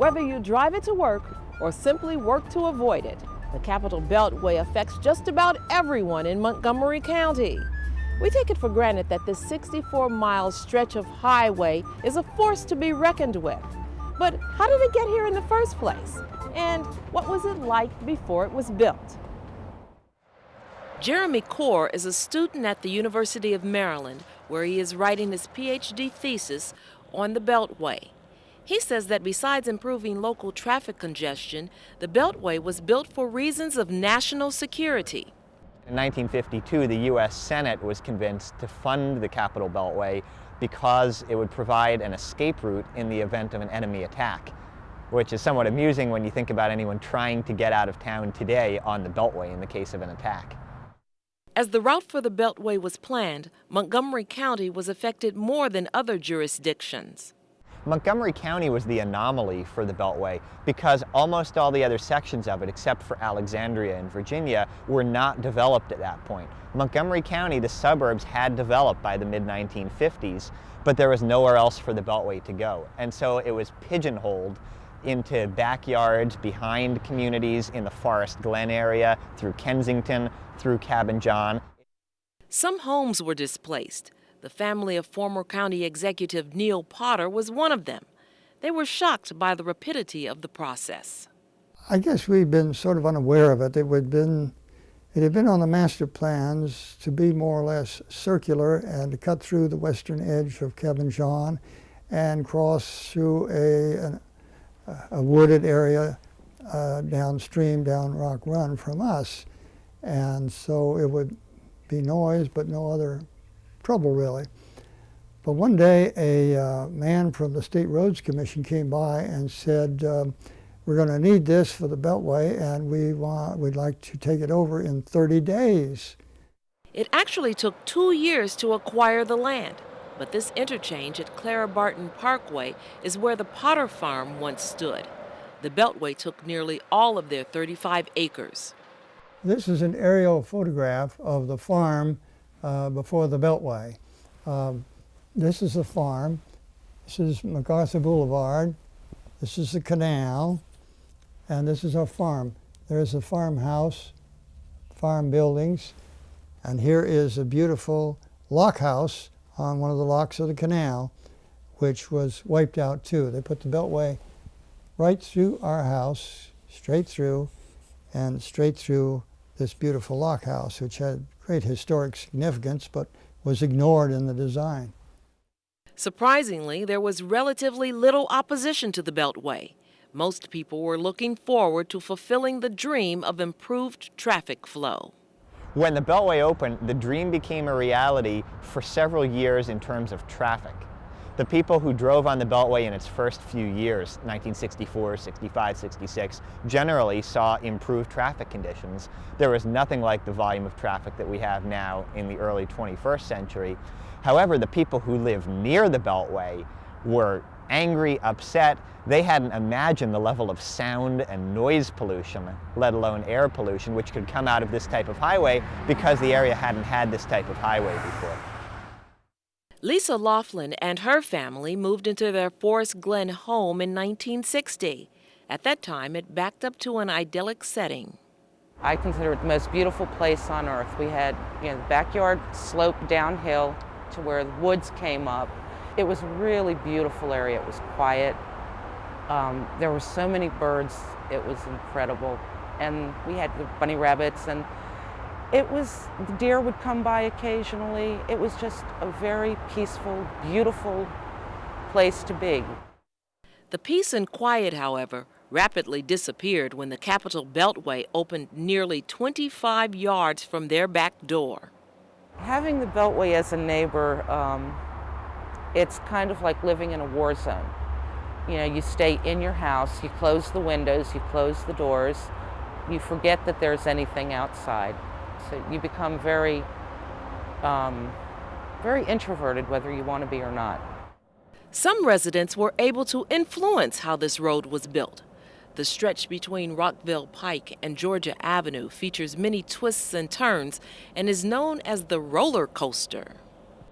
whether you drive it to work or simply work to avoid it. The Capital Beltway affects just about everyone in Montgomery County. We take it for granted that this 64-mile stretch of highway is a force to be reckoned with. But how did it get here in the first place? And what was it like before it was built? Jeremy Core is a student at the University of Maryland, where he is writing his PhD thesis on the Beltway. He says that besides improving local traffic congestion, the Beltway was built for reasons of national security. In 1952, the U.S. Senate was convinced to fund the Capital Beltway because it would provide an escape route in the event of an enemy attack, which is somewhat amusing when you think about anyone trying to get out of town today on the Beltway in the case of an attack. As the route for the Beltway was planned, Montgomery County was affected more than other jurisdictions. Montgomery County was the anomaly for the Beltway because almost all the other sections of it, except for Alexandria in Virginia, were not developed at that point. Montgomery County, the suburbs, had developed by the mid-1950s, but there was nowhere else for the Beltway to go. And so it was pigeonholed into backyards behind communities in the Forest Glen area, through Kensington, through Cabin John. Some homes were displaced. The family of former county executive Neil Potter was one of them. They were shocked by the rapidity of the process. I guess we'd been sort of unaware of it. It had been on the master plans to be more or less circular and to cut through the western edge of Cabin John and cross through a wooded area downstream, down Rock Run from us. And so it would be noise, but no other trouble really. But one day a man from the State Roads Commission came by and said, we're going to need this for the Beltway and we'd like to take it over in 30 days. It actually took 2 years to acquire the land, but this interchange at Clara Barton Parkway is where the Potter farm once stood. The Beltway took nearly all of their 35 acres. This is an aerial photograph of the farm before the Beltway. This is the farm. This is MacArthur Boulevard. This is the canal. And this is our farm. There's a farmhouse, farm buildings. And here is a beautiful lock house on one of the locks of the canal, which was wiped out too. They put the Beltway right through our house, straight through, and straight through this beautiful lock house, which had great historic significance, but was ignored in the design. Surprisingly, there was relatively little opposition to the Beltway. Most people were looking forward to fulfilling the dream of improved traffic flow. When the Beltway opened, the dream became a reality for several years in terms of traffic. The people who drove on the Beltway in its first few years, 1964, 65, 66, generally saw improved traffic conditions. There was nothing like the volume of traffic that we have now in the early 21st century. However, the people who live near the Beltway were angry, upset. They hadn't imagined the level of sound and noise pollution, let alone air pollution, which could come out of this type of highway because the area hadn't had this type of highway before. Lisa Laughlin and her family moved into their Forest Glen home in 1960. At that time, it backed up to an idyllic setting. I consider it the most beautiful place on earth. We had, the backyard sloped downhill to where the woods came up. It was a really beautiful area. It was quiet. There were so many birds. It was incredible. And we had the bunny rabbits, and the deer would come by occasionally. It was just a very peaceful, beautiful place to be. The peace and quiet, however, rapidly disappeared when the Capital Beltway opened nearly 25 yards from their back door. Having the Beltway as a neighbor, it's kind of like living in a war zone. You stay in your house, you close the windows, you close the doors, you forget that there's anything outside. So you become very, very introverted, whether you want to be or not. Some residents were able to influence how this road was built. The stretch between Rockville Pike and Georgia Avenue features many twists and turns and is known as the roller coaster.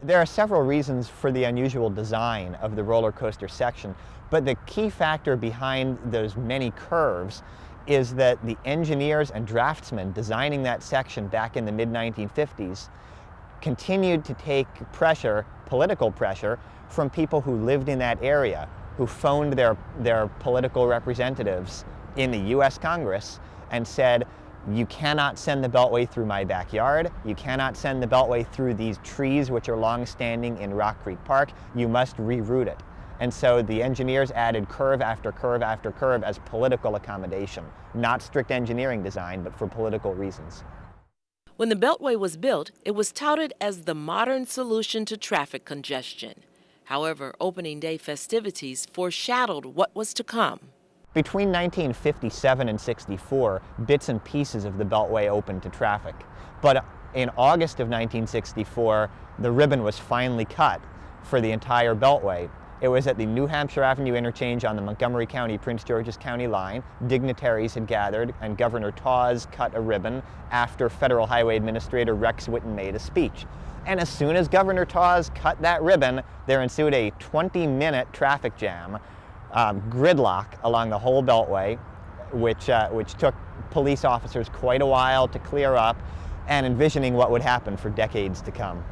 There are several reasons for the unusual design of the roller coaster section, but the key factor behind those many curves is that the engineers and draftsmen designing that section back in the mid-1950s continued to take pressure, political pressure, from people who lived in that area, who phoned their political representatives in the US Congress and said, you cannot send the Beltway through my backyard, you cannot send the Beltway through these trees which are long-standing in Rock Creek Park, you must reroute it. And so the engineers added curve after curve after curve as political accommodation, not strict engineering design, but for political reasons. When the Beltway was built, it was touted as the modern solution to traffic congestion. However, opening day festivities foreshadowed what was to come. Between 1957 and 64, bits and pieces of the Beltway opened to traffic. But in August of 1964, the ribbon was finally cut for the entire Beltway. It was at the New Hampshire Avenue interchange on the Montgomery County, Prince George's County line. Dignitaries had gathered, and Governor Tawes cut a ribbon after Federal Highway Administrator Rex Whitten made a speech. And as soon as Governor Tawes cut that ribbon, there ensued a 20-minute traffic jam, gridlock along the whole Beltway, which took police officers quite a while to clear up, and envisioning what would happen for decades to come.